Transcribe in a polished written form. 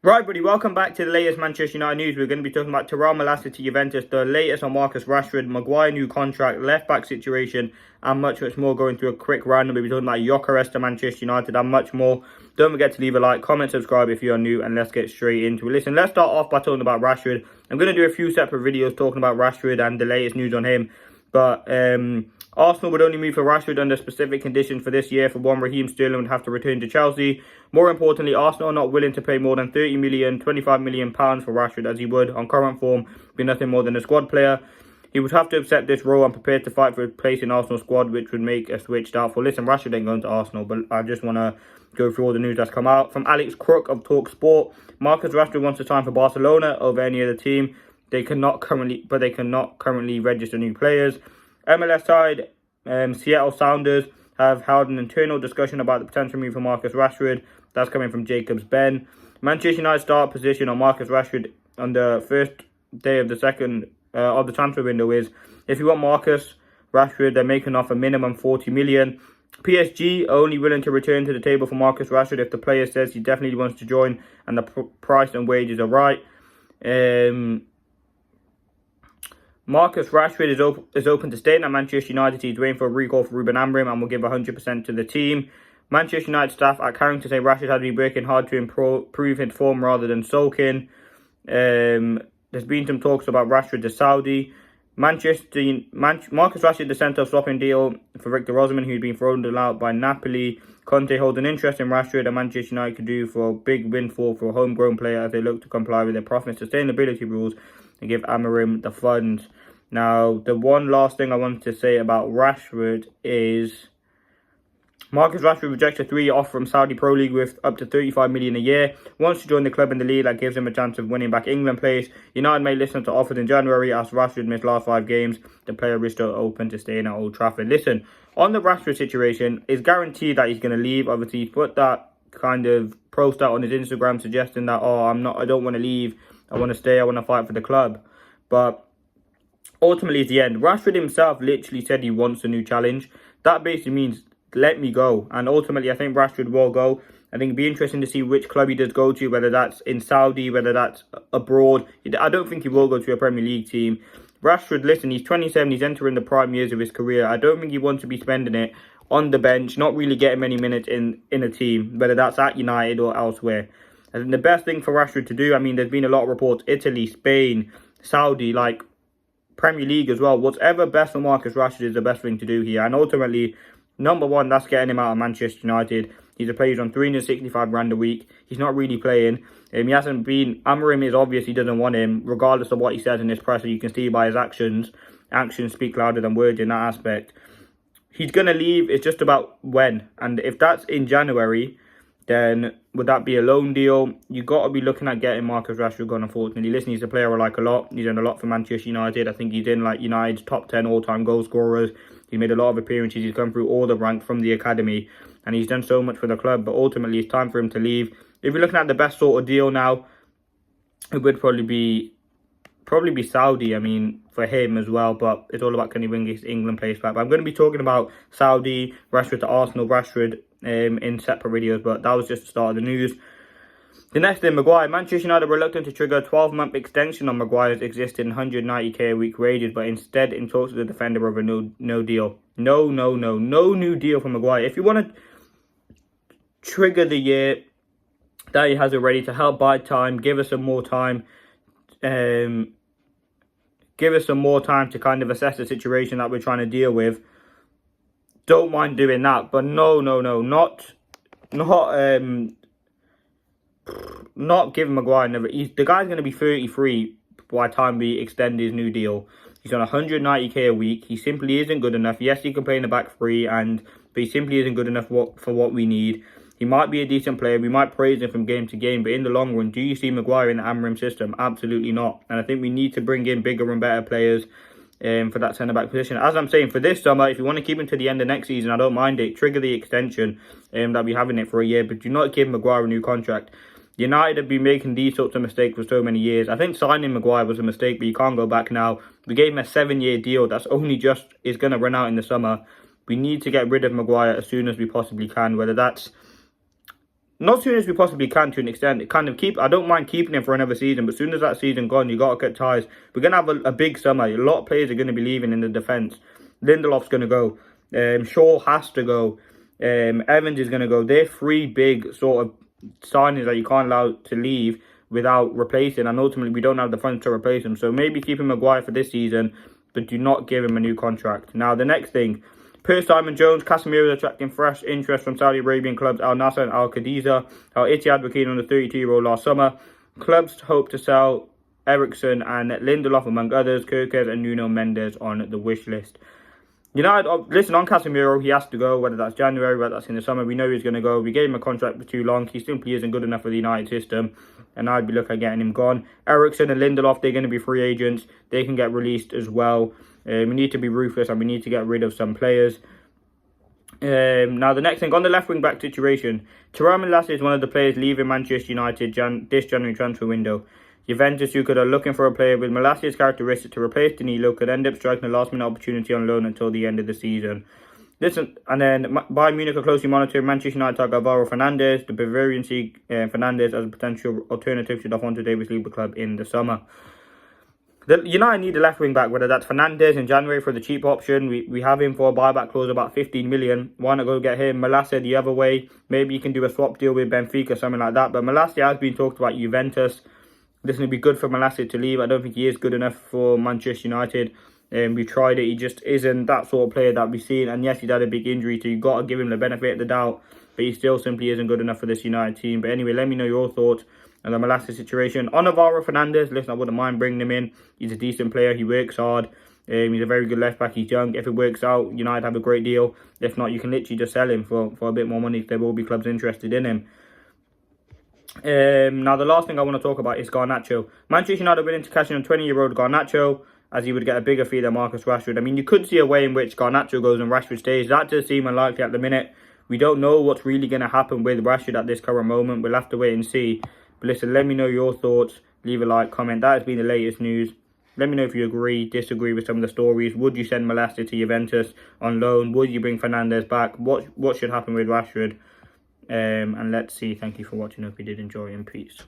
Right, buddy, welcome back to the latest Manchester United news. We're going to be talking about MALACIA to Juventus, the latest on Rashford Maguire new contract, left-back situation, and much more. Going through a quick roundup. We'll be talking about Gyökeres to Manchester United and much more. Don't forget to leave a like, comment, subscribe if you're new, and let's get straight into it. Listen, let's start off by talking about Rashford. I'm going to do a few separate videos talking about Rashford and the latest news on him, but Arsenal would only move for Rashford under specific conditions for this year. For one, Raheem Sterling would have to return to Chelsea. More importantly, Arsenal are not willing to pay more than £30 million, £25 million for Rashford, as he would, on current form, be nothing more than a squad player. He would have to accept this role and prepare to fight for a place in Arsenal's squad, which would make a switch doubtful. Listen, Rashford ain't going to Arsenal, but I just want to go through all the news that's come out. From Alex Crook of Talk Sport, Marcus Rashford wants to sign for Barcelona over any other team. They cannot currently register new players. MLS side, Seattle Sounders have held an internal discussion about the potential move for Marcus Rashford. That's coming from Jacobs Ben. Manchester United start position on Marcus Rashford on the first day of the transfer window is, if you want Marcus Rashford, they're making off a minimum 40 million. PSG only willing to return to the table for Marcus Rashford if the player says he definitely wants to join and the price and wages are right. Marcus Rashford is open to staying at Manchester United. He's waiting for a recall for Ruben Amorim and will give 100% to the team. Manchester United staff at Carrington say Rashford has been working hard to improve his form rather than sulking. There's been some talks about Rashford to Saudi. Marcus Rashford, the centre swapping deal for Victor Osimhen, who's been thrown out by Napoli. Conte holds an interest in Rashford, and Manchester United could do for a big windfall for a homegrown player as they look to comply with their profit sustainability rules and give Amorim the funds. Now, the one last thing I wanted to say about Rashford is Marcus Rashford rejects a 3-year offer from Saudi Pro League with up to 35 million a year. Wants to join the club in the league that gives him a chance of winning back England place. United may listen to offers in January as Rashford missed last 5 games. The player is still open to staying at Old Trafford. Listen, on the Rashford situation, it's guaranteed that he's going to leave. Obviously, he put that kind of post out on his Instagram suggesting that, I don't want to leave. I want to stay. I want to fight for the club. But ultimately, it's the end. Rashford himself literally said he wants a new challenge. That basically means let me go. And ultimately, I think Rashford will go. I think it'd be interesting to see which club he does go to, whether that's in Saudi, whether that's abroad. I don't think he will go to a Premier League team. Rashford, listen, he's 27. He's entering the prime years of his career. I don't think he wants to be spending it on the bench, not really getting many minutes in a team, whether that's at United or elsewhere. I think the best thing for Rashford to do, I mean, there's been a lot of reports, Italy, Spain, Saudi, like Premier League as well. Whatever best for Marcus Rashford is the best thing to do here. And ultimately, number one, that's getting him out of Manchester United. He's a player who's on 365 grand a week. He's not really playing. He hasn't been... Amorim is obvious he doesn't want him, regardless of what he says in his presser. You can see by his actions. Actions speak louder than words in that aspect. He's going to leave. It's just about when. And if that's in January, then would that be a loan deal? You've got to be looking at getting Marcus Rashford gone, unfortunately. Listen, he's a player I like a lot. He's done a lot for Manchester United. I think he's in like United's top 10 all-time goal scorers. He made a lot of appearances. He's come through all the ranks from the academy. And he's done so much for the club. But ultimately, it's time for him to leave. If you're looking at the best sort of deal now, it would probably be Saudi, I mean, for him as well. But it's all about can he bring his England place back. But I'm going to be talking about Saudi, Rashford to Arsenal, Rashford in separate videos. But that was just the start of the news. The next thing, Maguire. Manchester United reluctant to trigger a 12-month extension on Maguire's existing 190k a week wages, but instead in talks with the defender of a no deal. No new deal for Maguire. If you want to trigger the year that he has already to help buy time, give us some more time. Give us some more time to kind of assess the situation that we're trying to deal with. Don't mind doing that, but no, not giving Maguire another. The guy's going to be 33 by the time we extend his new deal. He's on 190k a week. He simply isn't good enough. Yes, he can play in the back three, but he simply isn't good enough for what we need. He might be a decent player. We might praise him from game to game. But in the long run, do you see Maguire in the Amorim system? Absolutely not. And I think we need to bring in bigger and better players for that centre-back position. As I'm saying, for this summer, if you want to keep him to the end of next season, I don't mind it. Trigger the extension that we have in it for a year. But do not give Maguire a new contract. United have been making these sorts of mistakes for so many years. I think signing Maguire was a mistake, but you can't go back now. We gave him a 7-year deal that's only just is going to run out in the summer. We need to get rid of Maguire as soon as we possibly can, whether that's not as soon as we possibly can to an extent. It kind of I don't mind keeping him for another season, but as soon as that season gone, you got to cut ties. We're going to have a big summer. A lot of players are going to be leaving in the defence. Lindelof's going to go. Shaw has to go. Evans is going to go. They're three big sort of signings that you can't allow to leave without replacing, and ultimately we don't have the funds to replace him. So maybe keep him Maguire for this season, but do not give him a new contract. Now, the next thing, per Simon Jones, Casemiro is attracting fresh interest from Saudi Arabian clubs Al Nassr and Al Qadisa. Al Ittihad were keen on the 32-year-old last summer. Clubs hope to sell Eriksen and Lindelof, among others. Kirkes and Nuno Mendes on the wish list. United, listen, on Casemiro, he has to go, whether that's January, whether that's in the summer. We know he's going to go. We gave him a contract for too long. He simply isn't good enough for the United system, and I'd be looking at getting him gone. Eriksen and Lindelof, they're going to be free agents. They can get released as well. We need to be ruthless, and we need to get rid of some players. Now, the next thing, on the left wing-back situation, MALACIA is one of the players leaving Manchester United this January transfer window. Juventus, who are looking for a player with MALACIA's characteristics to replace Danilo, could end up striking a last-minute opportunity on loan until the end of the season. And then Bayern Munich are closely monitoring Manchester United target Alvaro Fernandez. The Bavarian see Fernandez as a potential alternative should Alphonso Davies leave the club in the summer. United need a left wing back, whether that's Fernandez in January for the cheap option. We have him for a buyback clause about 15 million. Why not go get him? MALACIA the other way. Maybe you can do a swap deal with Benfica, something like that. But MALACIA has been talked about Juventus. This will be good for MALACIA to leave. I don't think he is good enough for Manchester United. We tried it. He just isn't that sort of player that we've seen. And yes, he's had a big injury, so you've got to give him the benefit of the doubt. But he still simply isn't good enough for this United team. But anyway, let me know your thoughts on the MALACIA situation. On Alvaro Fernandez, listen, I wouldn't mind bringing him in. He's a decent player. He works hard. He's a very good left back. He's young. If it works out, United have a great deal. If not, you can literally just sell him for a bit more money. There will be clubs interested in him. Now, the last thing I want to talk about is Garnacho. Manchester United are willing to cash in on 20-year-old Garnacho, as he would get a bigger fee than Marcus Rashford. I mean, you could see a way in which Garnacho goes and Rashford stays. That does seem unlikely at the minute. We don't know what's really going to happen with Rashford at this current moment. We'll have to wait and see. But listen, let me know your thoughts. Leave a like, comment. That has been the latest news. Let me know if you agree, disagree with some of the stories. Would you send MALACIA to Juventus on loan? Would you bring Fernandez back? What should happen with Rashford? And let's see. Thank you for watching. Hope you did enjoy, and peace.